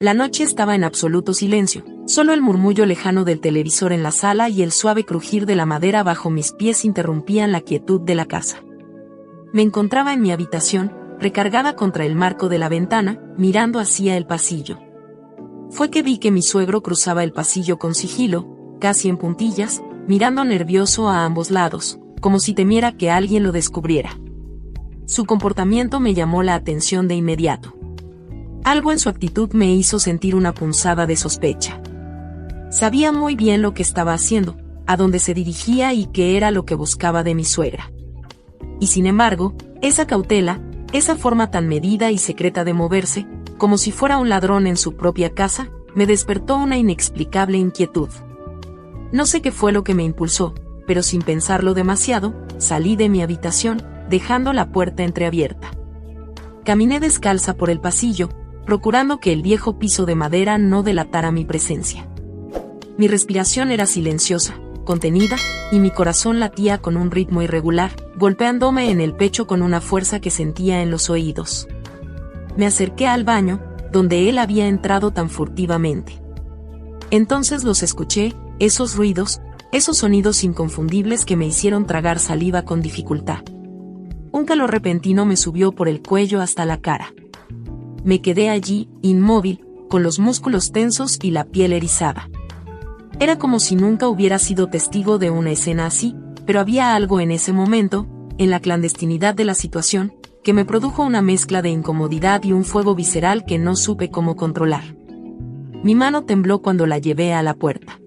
La noche estaba en absoluto silencio, solo el murmullo lejano del televisor en la sala y el suave crujir de la madera bajo mis pies interrumpían la quietud de la casa. Me encontraba en mi habitación, recargada contra el marco de la ventana, mirando hacia el pasillo. Fue que vi que mi suegro cruzaba el pasillo con sigilo, casi en puntillas, mirando nervioso a ambos lados, como si temiera que alguien lo descubriera. Su comportamiento me llamó la atención de inmediato. Algo en su actitud me hizo sentir una punzada de sospecha. Sabía muy bien lo que estaba haciendo, a dónde se dirigía y qué era lo que buscaba de mi suegra. Y sin embargo, esa cautela, esa forma tan medida y secreta de moverse, como si fuera un ladrón en su propia casa, me despertó una inexplicable inquietud. No sé qué fue lo que me impulsó, pero sin pensarlo demasiado, salí de mi habitación, dejando la puerta entreabierta. Caminé descalza por el pasillo, procurando que el viejo piso de madera no delatara mi presencia. Mi respiración era silenciosa, contenida, y mi corazón latía con un ritmo irregular, golpeándome en el pecho con una fuerza que sentía en los oídos. Me acerqué al baño, donde él había entrado tan furtivamente. Entonces los escuché, esos ruidos, esos sonidos inconfundibles que me hicieron tragar saliva con dificultad. Un calor repentino me subió por el cuello hasta la cara. Me quedé allí, inmóvil, con los músculos tensos y la piel erizada. Era como si nunca hubiera sido testigo de una escena así, pero había algo en ese momento, en la clandestinidad de la situación, que me produjo una mezcla de incomodidad y un fuego visceral que no supe cómo controlar. Mi mano tembló cuando la llevé a la puerta.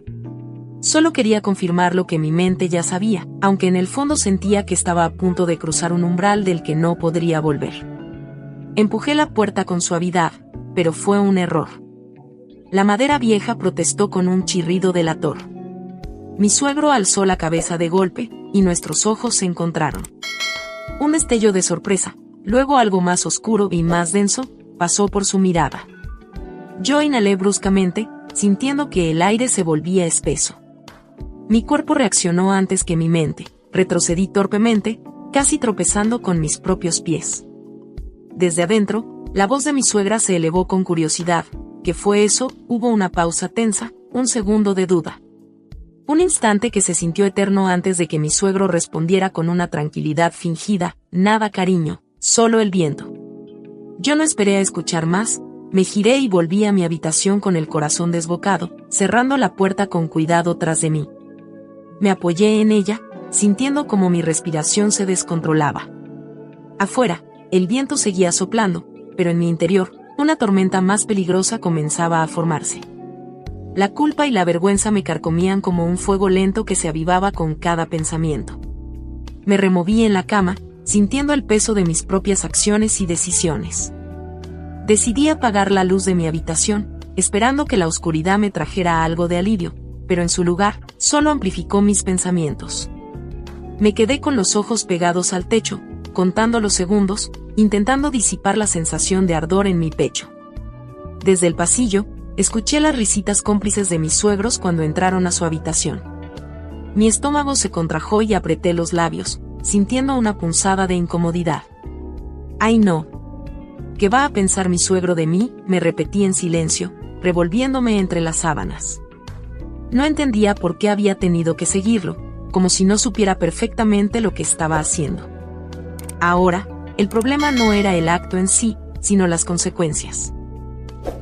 Solo quería confirmar lo que mi mente ya sabía, aunque en el fondo sentía que estaba a punto de cruzar un umbral del que no podría volver. Empujé la puerta con suavidad, pero fue un error. La madera vieja protestó con un chirrido delator. Mi suegro alzó la cabeza de golpe, y nuestros ojos se encontraron. Un destello de sorpresa, luego algo más oscuro y más denso, pasó por su mirada. Yo inhalé bruscamente, sintiendo que el aire se volvía espeso. Mi cuerpo reaccionó antes que mi mente, retrocedí torpemente, casi tropezando con mis propios pies. Desde adentro, la voz de mi suegra se elevó con curiosidad. ¿Qué fue eso? Hubo una pausa tensa, un segundo de duda. Un instante que se sintió eterno antes de que mi suegro respondiera con una tranquilidad fingida, nada cariño, solo el viento. Yo no esperé a escuchar más, me giré y volví a mi habitación con el corazón desbocado, cerrando la puerta con cuidado tras de mí. Me apoyé en ella, sintiendo como mi respiración se descontrolaba. Afuera, el viento seguía soplando, pero en mi interior, una tormenta más peligrosa comenzaba a formarse. La culpa y la vergüenza me carcomían como un fuego lento que se avivaba con cada pensamiento. Me removí en la cama, sintiendo el peso de mis propias acciones y decisiones. Decidí apagar la luz de mi habitación, esperando que la oscuridad me trajera algo de alivio, pero en su lugar, solo amplificó mis pensamientos. Me quedé con los ojos pegados al techo, contando los segundos, intentando disipar la sensación de ardor en mi pecho. Desde el pasillo, escuché las risitas cómplices de mis suegros cuando entraron a su habitación. Mi estómago se contrajo y apreté los labios, sintiendo una punzada de incomodidad. ¡Ay no! ¿Qué va a pensar mi suegro de mí?, me repetí en silencio, revolviéndome entre las sábanas. No entendía por qué había tenido que seguirlo, como si no supiera perfectamente lo que estaba haciendo. Ahora, el problema no era el acto en sí, sino las consecuencias.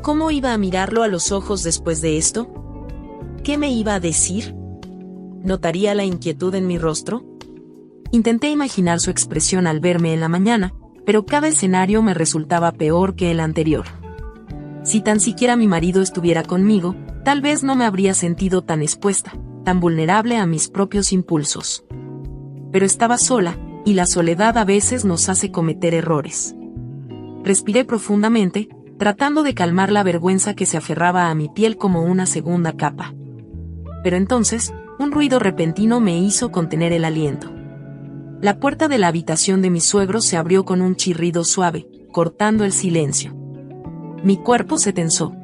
¿Cómo iba a mirarlo a los ojos después de esto? ¿Qué me iba a decir? ¿Notaría la inquietud en mi rostro? Intenté imaginar su expresión al verme en la mañana, pero cada escenario me resultaba peor que el anterior. Si tan siquiera mi marido estuviera conmigo, tal vez no me habría sentido tan expuesta, tan vulnerable a mis propios impulsos. Pero estaba sola, y la soledad a veces nos hace cometer errores. Respiré profundamente, tratando de calmar la vergüenza que se aferraba a mi piel como una segunda capa. Pero entonces, un ruido repentino me hizo contener el aliento. La puerta de la habitación de mi suegro se abrió con un chirrido suave, cortando el silencio. Mi cuerpo se tensó.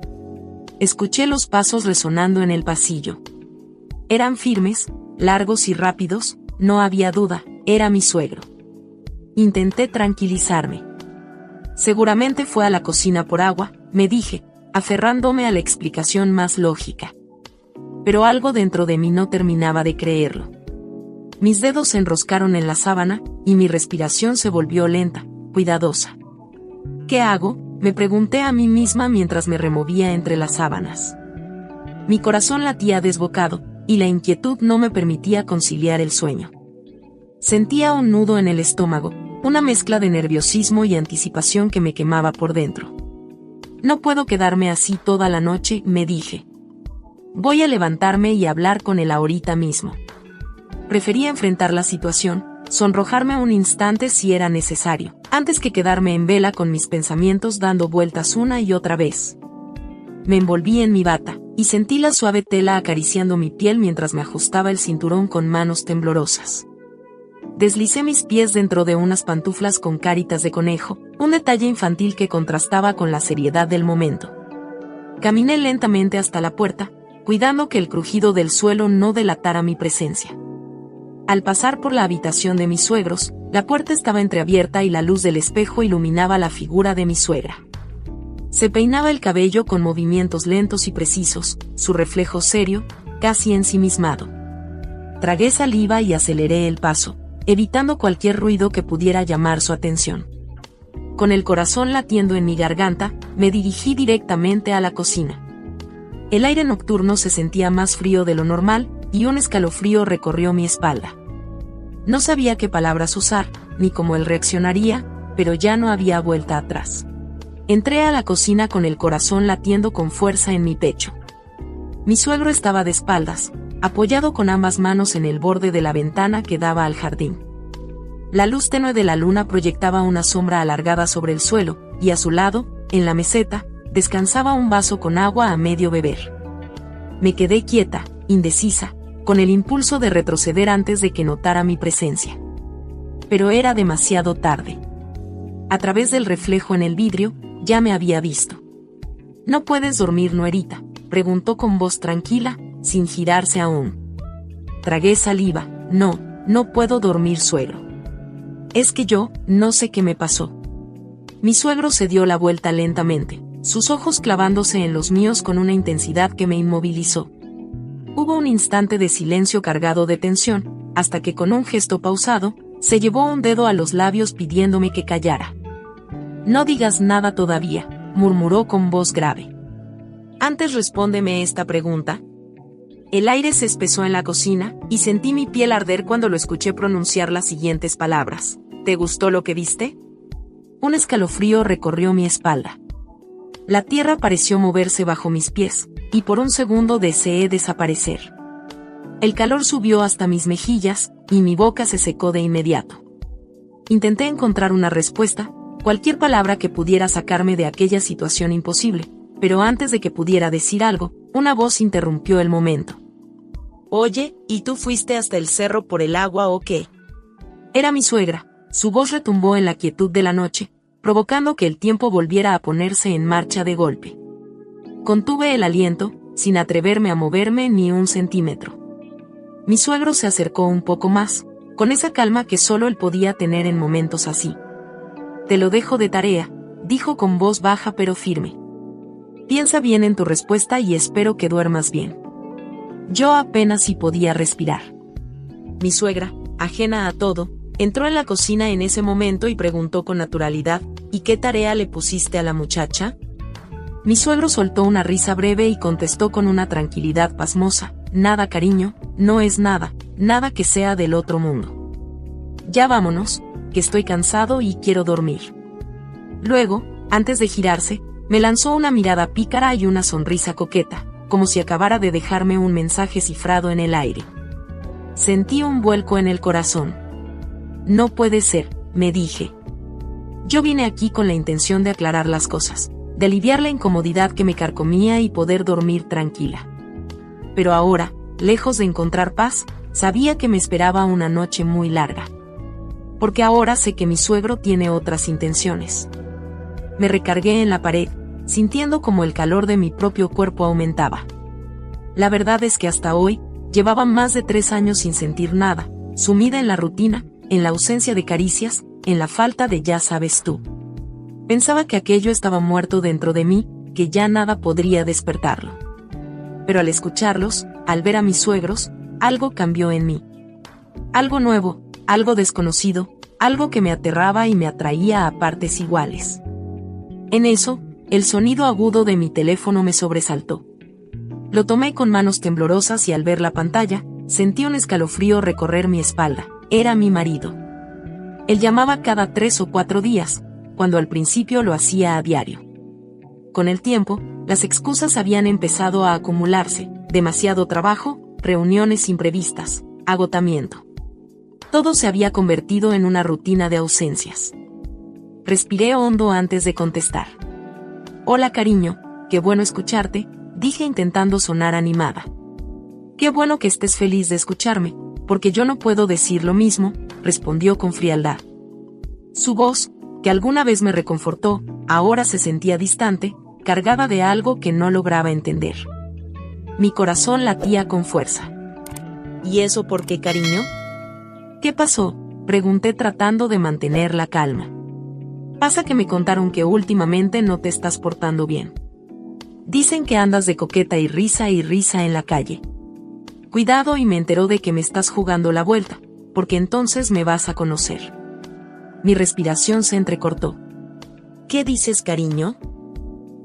Escuché los pasos resonando en el pasillo. Eran firmes, largos y rápidos, no había duda, era mi suegro. Intenté tranquilizarme. Seguramente fue a la cocina por agua, me dije, aferrándome a la explicación más lógica. Pero algo dentro de mí no terminaba de creerlo. Mis dedos se enroscaron en la sábana, y mi respiración se volvió lenta, cuidadosa. ¿Qué hago?, me pregunté a mí misma mientras me removía entre las sábanas. Mi corazón latía desbocado, y la inquietud no me permitía conciliar el sueño. Sentía un nudo en el estómago, una mezcla de nerviosismo y anticipación que me quemaba por dentro. No puedo quedarme así toda la noche, me dije. Voy a levantarme y hablar con él ahorita mismo. Prefería enfrentar la situación, sonrojarme un instante si era necesario, antes que quedarme en vela con mis pensamientos dando vueltas una y otra vez. Me envolví en mi bata, y sentí la suave tela acariciando mi piel mientras me ajustaba el cinturón con manos temblorosas. Deslicé mis pies dentro de unas pantuflas con caritas de conejo, un detalle infantil que contrastaba con la seriedad del momento. Caminé lentamente hasta la puerta, cuidando que el crujido del suelo no delatara mi presencia. Al pasar por la habitación de mis suegros, la puerta estaba entreabierta y la luz del espejo iluminaba la figura de mi suegra. Se peinaba el cabello con movimientos lentos y precisos, su reflejo serio, casi ensimismado. Tragué saliva y aceleré el paso, evitando cualquier ruido que pudiera llamar su atención. Con el corazón latiendo en mi garganta, me dirigí directamente a la cocina. El aire nocturno se sentía más frío de lo normal, y un escalofrío recorrió mi espalda. No sabía qué palabras usar, ni cómo él reaccionaría, pero ya no había vuelta atrás. Entré a la cocina con el corazón latiendo con fuerza en mi pecho. Mi suegro estaba de espaldas, apoyado con ambas manos en el borde de la ventana que daba al jardín. La luz tenue de la luna proyectaba una sombra alargada sobre el suelo, y a su lado, en la meseta, descansaba un vaso con agua a medio beber. Me quedé quieta, indecisa, con el impulso de retroceder antes de que notara mi presencia. Pero era demasiado tarde. A través del reflejo en el vidrio, ya me había visto. ¿No puedes dormir, Noerita?, preguntó con voz tranquila, sin girarse aún. Tragué saliva. No puedo dormir, suegro. Es que yo, no sé qué me pasó. Mi suegro se dio la vuelta lentamente, sus ojos clavándose en los míos con una intensidad que me inmovilizó. Hubo un instante de silencio cargado de tensión, hasta que con un gesto pausado, se llevó un dedo a los labios pidiéndome que callara. No digas nada todavía, murmuró con voz grave. Antes respóndeme esta pregunta. El aire se espesó en la cocina, y sentí mi piel arder cuando lo escuché pronunciar las siguientes palabras. ¿Te gustó lo que viste? Un escalofrío recorrió mi espalda. La tierra pareció moverse bajo mis pies, y por un segundo deseé desaparecer. El calor subió hasta mis mejillas, y mi boca se secó de inmediato. Intenté encontrar una respuesta, cualquier palabra que pudiera sacarme de aquella situación imposible, pero antes de que pudiera decir algo, una voz interrumpió el momento. Oye, ¿y tú fuiste hasta el cerro por el agua o qué? Era mi suegra. Su voz retumbó en la quietud de la noche, provocando que el tiempo volviera a ponerse en marcha de golpe. Contuve el aliento, sin atreverme a moverme ni un centímetro. Mi suegro se acercó un poco más, con esa calma que solo él podía tener en momentos así. Te lo dejo de tarea, dijo con voz baja pero firme. Piensa bien en tu respuesta y espero que duermas bien. Yo apenas si podía respirar. Mi suegra, ajena a todo, entró en la cocina en ese momento y preguntó con naturalidad, ¿y qué tarea le pusiste a la muchacha? Mi suegro soltó una risa breve y contestó con una tranquilidad pasmosa, nada, cariño, no es nada, nada que sea del otro mundo. Ya vámonos, que estoy cansado y quiero dormir. Luego, antes de girarse, me lanzó una mirada pícara y una sonrisa coqueta, como si acabara de dejarme un mensaje cifrado en el aire. Sentí un vuelco en el corazón. No puede ser, me dije. Yo vine aquí con la intención de aclarar las cosas, de aliviar la incomodidad que me carcomía y poder dormir tranquila. Pero ahora, lejos de encontrar paz, sabía que me esperaba una noche muy larga. Porque ahora sé que mi suegro tiene otras intenciones. Me recargué en la pared, sintiendo como el calor de mi propio cuerpo aumentaba. La verdad es que hasta hoy, llevaba más de 3 años sin sentir nada, sumida en la rutina, en la ausencia de caricias, en la falta de ya sabes tú. Pensaba que aquello estaba muerto dentro de mí, que ya nada podría despertarlo. Pero al escucharlos, al ver a mis suegros, algo cambió en mí. Algo nuevo, algo desconocido, algo que me aterraba y me atraía a partes iguales. En eso, el sonido agudo de mi teléfono me sobresaltó. Lo tomé con manos temblorosas y al ver la pantalla, sentí un escalofrío recorrer mi espalda. Era mi marido. Él llamaba cada 3 o 4 días, cuando al principio lo hacía a diario. Con el tiempo, las excusas habían empezado a acumularse, demasiado trabajo, reuniones imprevistas, agotamiento. Todo se había convertido en una rutina de ausencias. Respiré hondo antes de contestar. Hola cariño, qué bueno escucharte, dije intentando sonar animada. Qué bueno que estés feliz de escucharme, porque yo no puedo decir lo mismo, respondió con frialdad. Su voz, que alguna vez me reconfortó, ahora se sentía distante, cargada de algo que no lograba entender. Mi corazón latía con fuerza. ¿Y eso por qué, cariño? ¿Qué pasó?, pregunté tratando de mantener la calma. Pasa que me contaron que últimamente no te estás portando bien. Dicen que andas de coqueta y risa en la calle. Cuidado, y me enteró de que me estás jugando la vuelta, porque entonces me vas a conocer. Mi respiración se entrecortó. ¿Qué dices, cariño?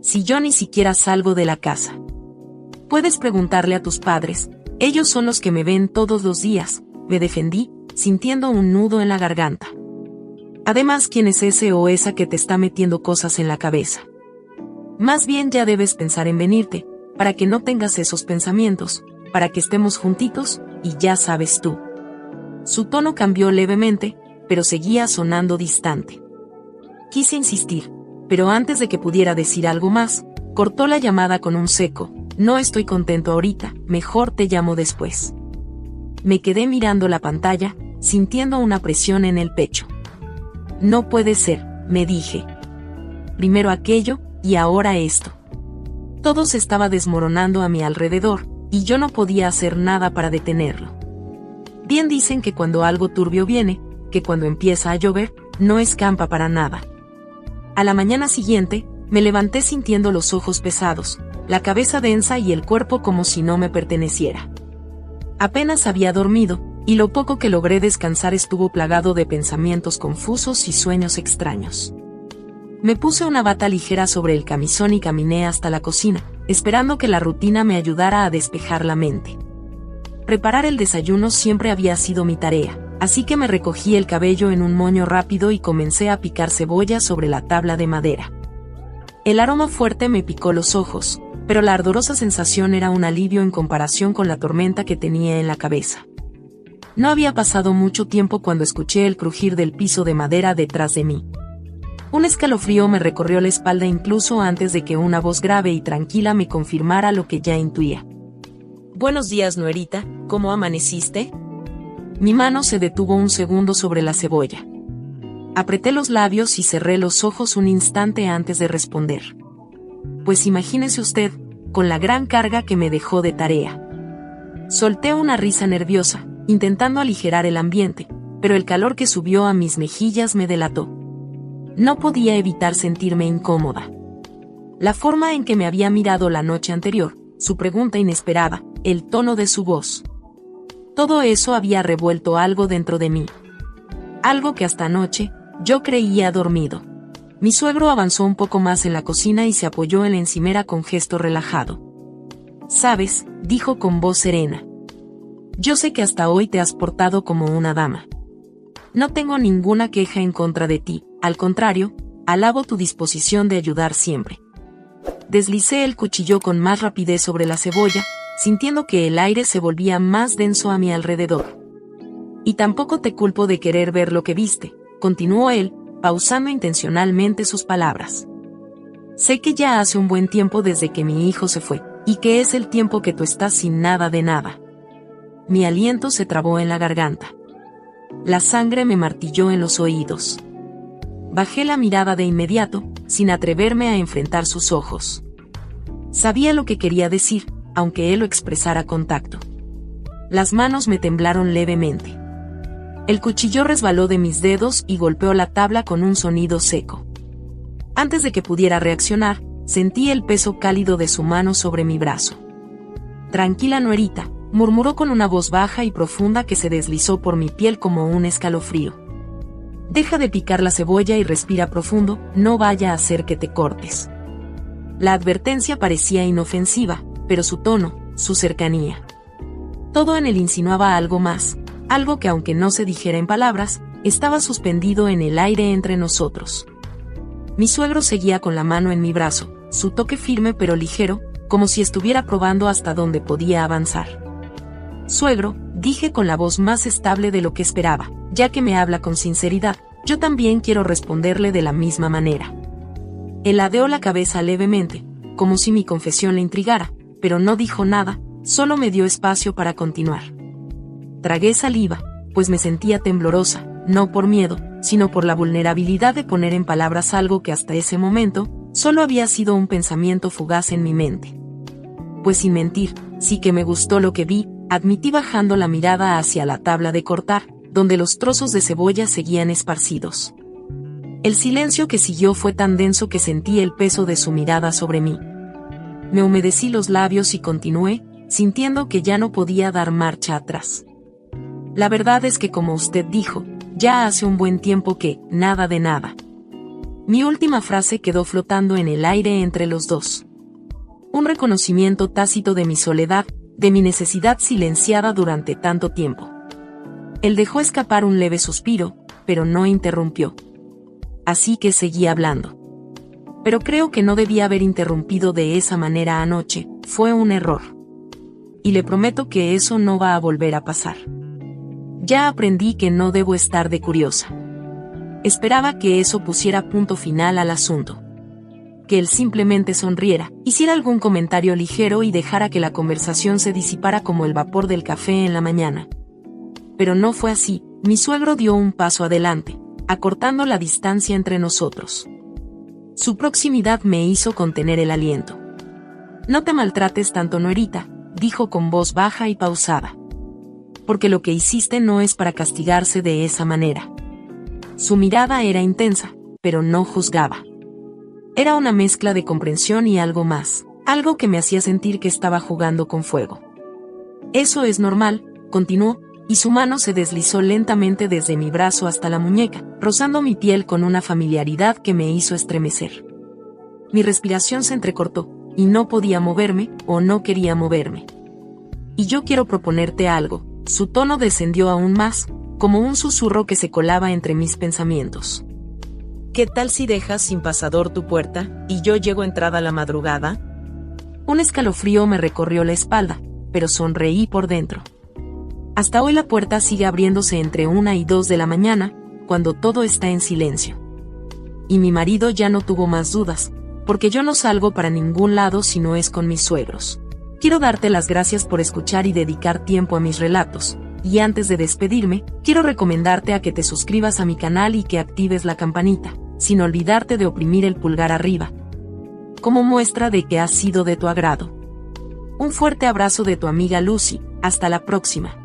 Si yo ni siquiera salgo de la casa. Puedes preguntarle a tus padres, ellos son los que me ven todos los días, me defendí, sintiendo un nudo en la garganta. Además, ¿quién es ese o esa que te está metiendo cosas en la cabeza? Más bien ya debes pensar en venirte, para que no tengas esos pensamientos, para que estemos juntitos, y ya sabes tú. Su tono cambió levemente, pero seguía sonando distante. Quise insistir, pero antes de que pudiera decir algo más, cortó la llamada con un seco, no estoy contento ahorita, mejor te llamo después. Me quedé mirando la pantalla, sintiendo una presión en el pecho. No puede ser, me dije. Primero aquello, y ahora esto. Todo se estaba desmoronando a mi alrededor, y yo no podía hacer nada para detenerlo. Bien dicen que cuando algo turbio viene, que cuando empieza a llover, no escampa para nada. A la mañana siguiente, me levanté sintiendo los ojos pesados, la cabeza densa y el cuerpo como si no me perteneciera. Apenas había dormido, y lo poco que logré descansar estuvo plagado de pensamientos confusos y sueños extraños. Me puse una bata ligera sobre el camisón y caminé hasta la cocina, esperando que la rutina me ayudara a despejar la mente. Preparar el desayuno siempre había sido mi tarea, así que me recogí el cabello en un moño rápido y comencé a picar cebolla sobre la tabla de madera. El aroma fuerte me picó los ojos, pero la ardorosa sensación era un alivio en comparación con la tormenta que tenía en la cabeza. No había pasado mucho tiempo cuando escuché el crujir del piso de madera detrás de mí. Un escalofrío me recorrió la espalda incluso antes de que una voz grave y tranquila me confirmara lo que ya intuía. Buenos días, nuerita, ¿cómo amaneciste? Mi mano se detuvo un segundo sobre la cebolla. Apreté los labios y cerré los ojos un instante antes de responder. Pues imagínese usted, con la gran carga que me dejó de tarea. Solté una risa nerviosa, intentando aligerar el ambiente, pero el calor que subió a mis mejillas me delató. No podía evitar sentirme incómoda. La forma en que me había mirado la noche anterior, su pregunta inesperada, el tono de su voz. Todo eso había revuelto algo dentro de mí. Algo que hasta anoche, yo creía dormido. Mi suegro avanzó un poco más en la cocina y se apoyó en la encimera con gesto relajado. «Sabes», dijo con voz serena. «Yo sé que hasta hoy te has portado como una dama. No tengo ninguna queja en contra de ti, al contrario, alabo tu disposición de ayudar siempre». Deslicé el cuchillo con más rapidez sobre la cebolla, sintiendo que el aire se volvía más denso a mi alrededor. «Y tampoco te culpo de querer ver lo que viste», continuó él, pausando intencionalmente sus palabras. «Sé que ya hace un buen tiempo desde que mi hijo se fue, y que es el tiempo que tú estás sin nada de nada». Mi aliento se trabó en la garganta. La sangre me martilló en los oídos. Bajé la mirada de inmediato, sin atreverme a enfrentar sus ojos. Sabía lo que quería decir, aunque él lo expresara con tacto. Las manos me temblaron levemente. El cuchillo resbaló de mis dedos y golpeó la tabla con un sonido seco. Antes de que pudiera reaccionar, sentí el peso cálido de su mano sobre mi brazo. «Tranquila, nuerita», murmuró con una voz baja y profunda que se deslizó por mi piel como un escalofrío. «Deja de picar la cebolla y respira profundo, no vaya a hacer que te cortes». La advertencia parecía inofensiva, pero su tono, su cercanía. Todo en él insinuaba algo más, algo que aunque no se dijera en palabras, estaba suspendido en el aire entre nosotros. Mi suegro seguía con la mano en mi brazo, su toque firme pero ligero, como si estuviera probando hasta dónde podía avanzar. «Suegro», dije con la voz más estable de lo que esperaba, ya que me habla con sinceridad, yo también quiero responderle de la misma manera. Él ladeó la cabeza levemente, como si mi confesión le intrigara, pero no dijo nada, solo me dio espacio para continuar. Tragué saliva, pues me sentía temblorosa, no por miedo, sino por la vulnerabilidad de poner en palabras algo que hasta ese momento solo había sido un pensamiento fugaz en mi mente. Pues sin mentir, sí que me gustó lo que vi, admití bajando la mirada hacia la tabla de cortar, donde los trozos de cebolla seguían esparcidos. El silencio que siguió fue tan denso que sentí el peso de su mirada sobre mí. Me humedecí los labios y continué, sintiendo que ya no podía dar marcha atrás. La verdad es que, como usted dijo, ya hace un buen tiempo que, nada de nada. Mi última frase quedó flotando en el aire entre los dos. Un reconocimiento tácito de mi soledad, de mi necesidad silenciada durante tanto tiempo. Él dejó escapar un leve suspiro, pero no interrumpió. Así que seguí hablando. Pero creo que no debía haber interrumpido de esa manera anoche, fue un error. Y le prometo que eso no va a volver a pasar. Ya aprendí que no debo estar de curiosa. Esperaba que eso pusiera punto final al asunto. Que él simplemente sonriera, hiciera algún comentario ligero y dejara que la conversación se disipara como el vapor del café en la mañana. Pero no fue así, mi suegro dio un paso adelante, acortando la distancia entre nosotros. Su proximidad me hizo contener el aliento. «No te maltrates tanto, nuerita», dijo con voz baja y pausada. «Porque lo que hiciste no es para castigarse de esa manera». Su mirada era intensa, pero no juzgaba. Era una mezcla de comprensión y algo más, algo que me hacía sentir que estaba jugando con fuego. «Eso es normal», continuó, y su mano se deslizó lentamente desde mi brazo hasta la muñeca, rozando mi piel con una familiaridad que me hizo estremecer. Mi respiración se entrecortó, y no podía moverme, o no quería moverme. «Y yo quiero proponerte algo», su tono descendió aún más, como un susurro que se colaba entre mis pensamientos. «¿Qué tal si dejas sin pasador tu puerta, y yo llego entrada la madrugada?» Un escalofrío me recorrió la espalda, pero sonreí por dentro. Hasta hoy la puerta sigue abriéndose entre 1 y 2 de la mañana, cuando todo está en silencio. Y mi marido ya no tuvo más dudas, porque yo no salgo para ningún lado si no es con mis suegros. Quiero darte las gracias por escuchar y dedicar tiempo a mis relatos, y antes de despedirme, quiero recomendarte a que te suscribas a mi canal y que actives la campanita, sin olvidarte de oprimir el pulgar arriba, como muestra de que ha sido de tu agrado. Un fuerte abrazo de tu amiga Lucy, hasta la próxima.